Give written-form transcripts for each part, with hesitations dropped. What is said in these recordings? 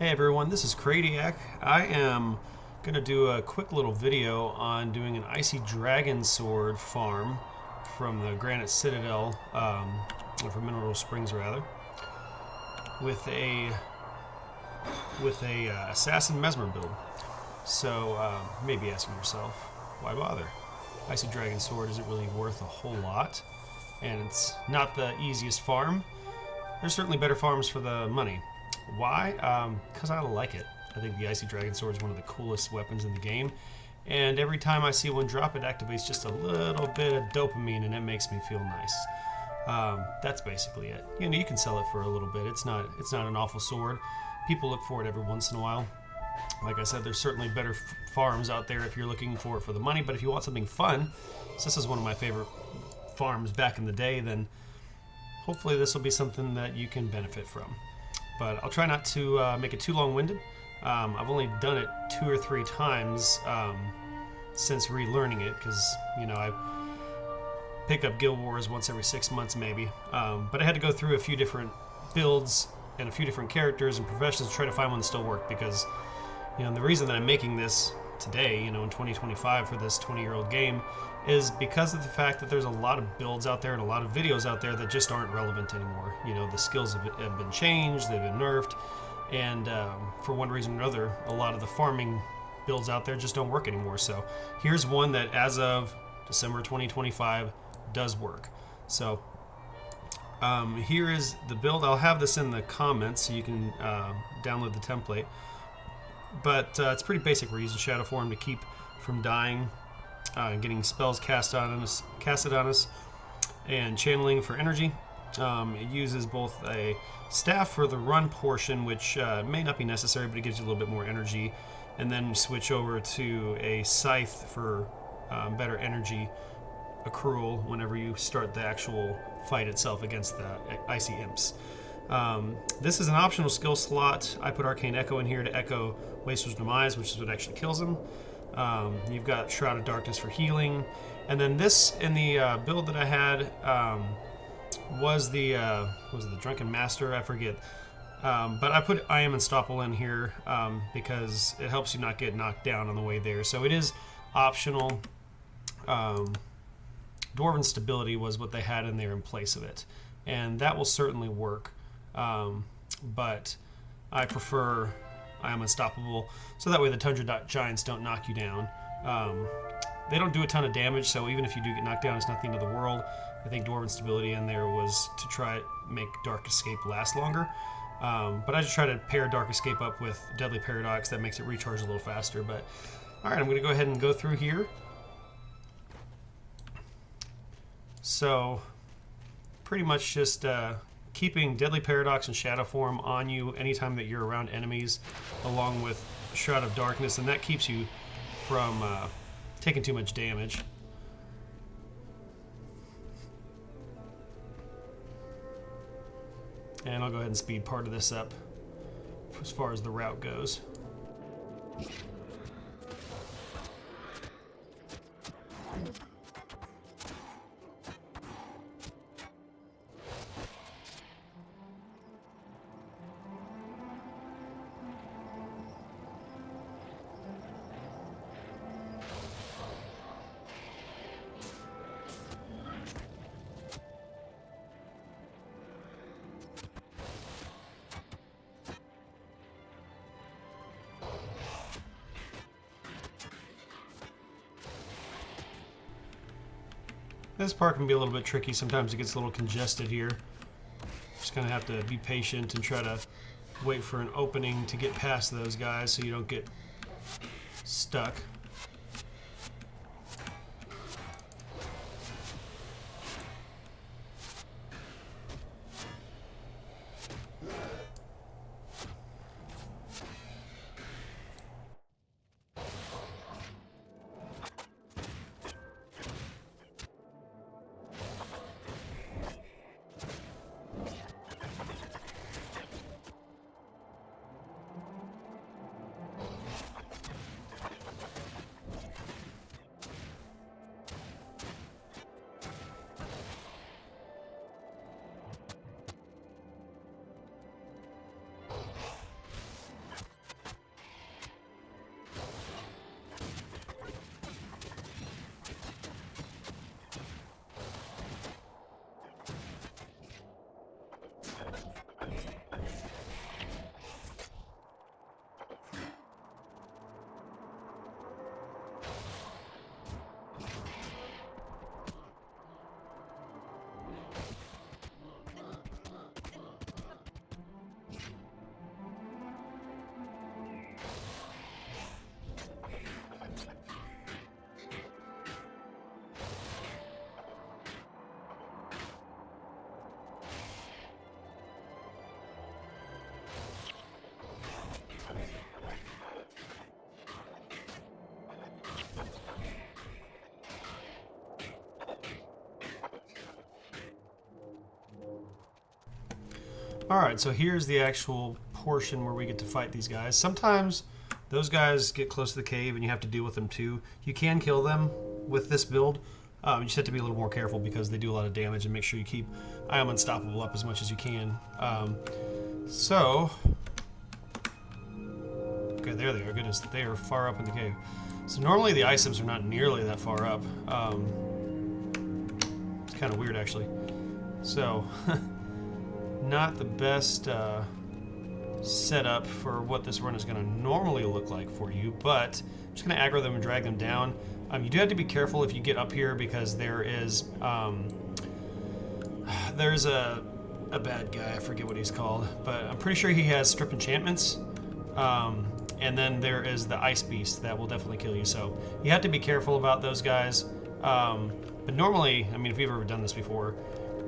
Hey everyone, this is Cradiac. I am going to do a quick little video on doing an Icy Dragon Sword farm from the Granite Citadel, or from Mineral Springs rather, with a Assassin Mesmer build. So you may be asking yourself, why bother? Icy Dragon Sword isn't really worth a whole lot, and it's not the easiest farm. There's certainly better farms for the money. Why? Because I like it. I think the Icy Dragon Sword is one of the coolest weapons in the game, and every time I see one drop, it activates just a little bit of dopamine, and it makes me feel nice. That's basically it. You know, you can sell it for a little bit. It's not an awful sword. People look for it every once in a while. Like I said, there's certainly better farms out there if you're looking for it for the money, but if you want something fun, so this is one of my favorite farms back in the day, then hopefully this will be something that you can benefit from. But I'll try not to make it too long-winded. I've only done it 2 or 3 times since relearning it, because, you know, I pick up Guild Wars once every 6 months maybe. But I had to go through a few different builds and a few different characters and professions to try to find one that still worked, because, you know, the reason that I'm making this today, you know, in 2025 for this 20-year-old game, is because of the fact that there's a lot of builds out there and a lot of videos out there that just aren't relevant anymore. You know, the skills have been changed, they've been nerfed, and for one reason or another, a lot of the farming builds out there just don't work anymore. So here's one that, as of December 2025, does work. So here is the build. I'll have this in the comments so you can download the template. But it's pretty basic. We're using Shadow Form to keep from dying, getting spells casted on us, and channeling for energy. It uses both a staff for the run portion, which may not be necessary, but it gives you a little bit more energy, and then we switch over to a Scythe for better energy accrual whenever you start the actual fight itself against the Icy Imps. This is an optional skill slot. I put Arcane Echo in here to echo Waster's Demise, which is what actually kills him. You've got Shroud of Darkness for healing. And then this, in the build that I had, was the Drunken Master? I forget. But I put I Am Unstoppable in here because it helps you not get knocked down on the way there. So it is optional. Dwarven Stability was what they had in there in place of it. And that will certainly work. But I prefer I Am Unstoppable, so that way the Tundra Giants don't knock you down. They don't do a ton of damage, so even if you do get knocked down, it's not the end of the world. I think Dwarven Stability in there was to try make Dark Escape last longer. But I just try to pair Dark Escape up with Deadly Paradox. That makes it recharge a little faster. But alright, I'm going to go ahead and go through here. So pretty much just keeping Deadly Paradox and Shadow Form on you anytime that you're around enemies, along with Shroud of Darkness, and that keeps you from taking too much damage. And I'll go ahead and speed part of this up as far as the route goes. This part can be a little bit tricky. Sometimes it gets a little congested here. Just kind of have to be patient and try to wait for an opening to get past those guys so you don't get stuck. Alright, so here's the actual portion where we get to fight these guys. Sometimes those guys get close to the cave and you have to deal with them too. You can kill them with this build. You just have to be a little more careful because they do a lot of damage, and make sure you keep I Am Unstoppable up as much as you can. Okay, there they are. Goodness, they are far up in the cave. So normally the items are not nearly that far up. It's kind of weird, actually. So, not the best setup for what this run is going to normally look like for you, but I'm just going to aggro them and drag them down. You do have to be careful if you get up here, because there's a bad guy, I forget what he's called, but I'm pretty sure he has strip enchantments. And then there is the ice beast that will definitely kill you, so you have to be careful about those guys. But normally, I mean, if you've ever done this before,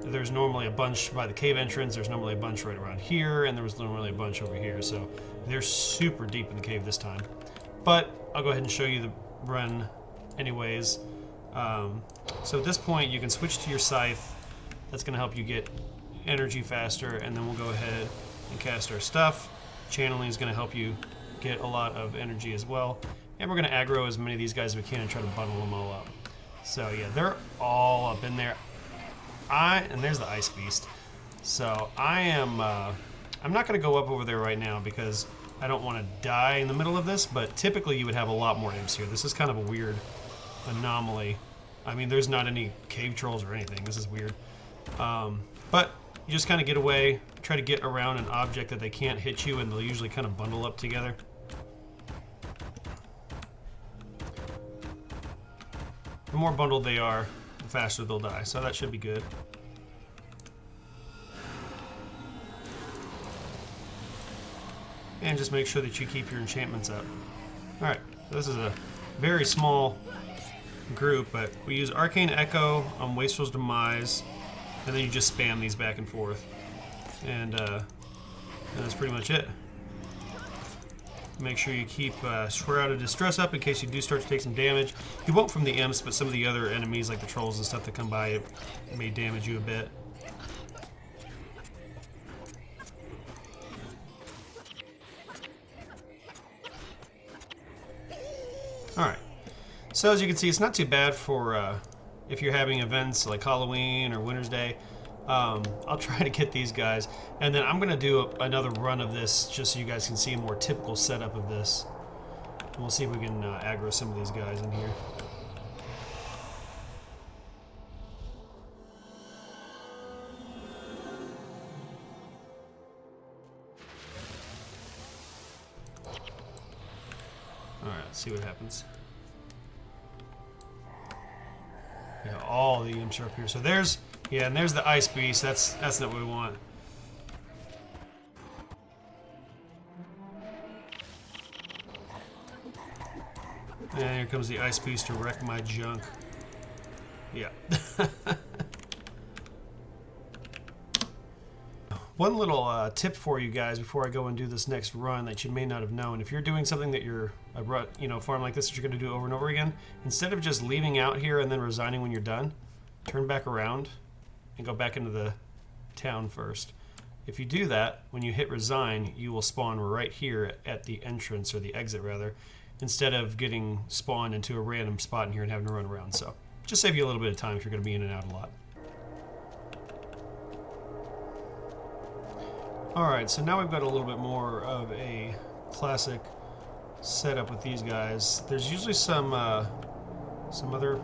there's normally a bunch by the cave entrance, there's normally a bunch right around here, and there was normally a bunch over here, so they're super deep in the cave this time. But I'll go ahead and show you the run anyways. So at this point, you can switch to your Scythe. That's going to help you get energy faster, and then we'll go ahead and cast our stuff. Channeling is going to help you get a lot of energy as well, and we're going to aggro as many of these guys as we can and try to bundle them all up. So yeah, they're all up in there. And there's the ice beast. So I'm not going to go up over there right now because I don't want to die in the middle of this, but typically you would have a lot more imps here. This is kind of a weird anomaly. I mean, there's not any cave trolls or anything. This is weird. But you just kind of get away, try to get around an object that they can't hit you, and they'll usually kind of bundle up together. The more bundled they are, the faster they'll die, so that should be good. And just make sure that you keep your enchantments up. Alright, so this is a very small group, but we use Arcane Echo on Wastrel's Demise, and then you just spam these back and forth. And that's pretty much it. Make sure you keep Shroud of Distress up in case you do start to take some damage. You won't from the imps, but some of the other enemies like the trolls and stuff that come by, it may damage you a bit. Alright, so as you can see, it's not too bad for if you're having events like Halloween or Winter's Day. I'll try to get these guys, and then I'm going to do another run of this just so you guys can see a more typical setup of this. And we'll see if we can aggro some of these guys in here. Alright, let's see what happens. Yeah, all the imps are up here. So there's, yeah, and there's the ice beast. That's not what we want. And here comes the ice beast to wreck my junk. Yeah. One little tip for you guys before I go and do this next run that you may not have known. If you're doing something that you're a farm like this that you're going to do over and over again, instead of just leaving out here and then resigning when you're done, turn back around and go back into the town first. If you do that, when you hit resign, you will spawn right here at the entrance, or the exit rather, instead of getting spawned into a random spot in here and having to run around. So just save you a little bit of time if you're going to be in and out a lot. Alright, so now we've got a little bit more of a classic setup with these guys. There's usually some other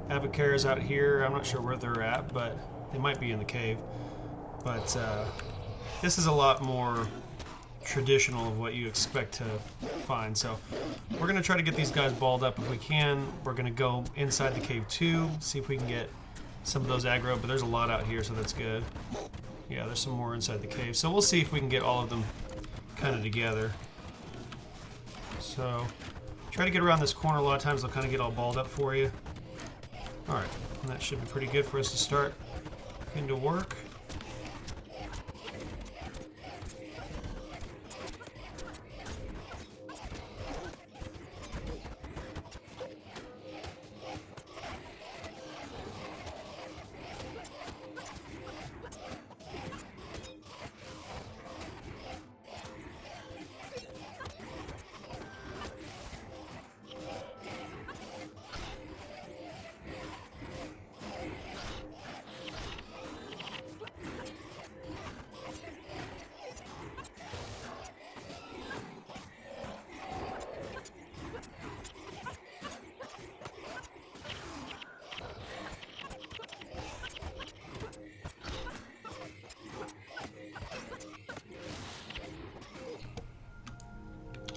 Avocares out here. I'm not sure where they're at, but they might be in the cave. But this is a lot more traditional of what you expect to find. So we're going to try to get these guys balled up if we can. We're going to go inside the cave too, see if we can get some of those aggro, but there's a lot out here, so that's good. Yeah, there's some more inside the cave. So we'll see if we can get all of them kind of together. So try to get around this corner. A lot of times they'll kind of get all balled up for you. Alright, and that should be pretty good for us to start into work.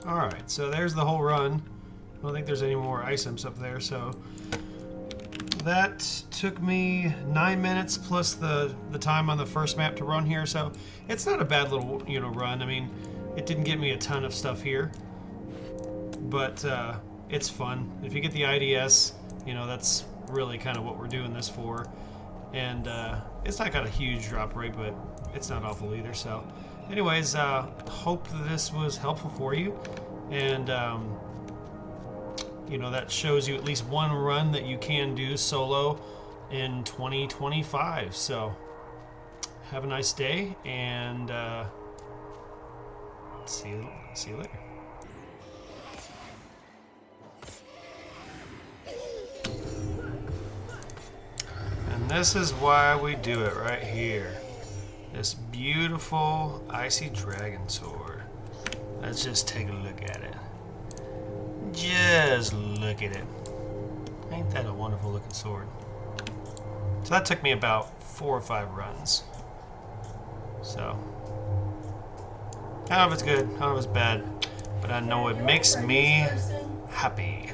Alright, so there's the whole run. I don't think there's any more items up there, so that took me 9 minutes plus the time on the first map to run here, so it's not a bad little, you know, run. I mean, it didn't get me a ton of stuff here, but it's fun. If you get the IDS, you know, that's really kind of what we're doing this for. And it's not got a huge drop rate, but it's not awful either. So anyways, hope this was helpful for you. And you know, that shows you at least one run that you can do solo in 2025. So have a nice day, and see you later. And this is why we do it right here. This beautiful icy dragon sword. Let's just take a look at it. Just look at it. Ain't that a wonderful looking sword? So that took me about 4 or 5 runs. So I don't know if it's good, I don't know if it's bad, but I know it makes me happy.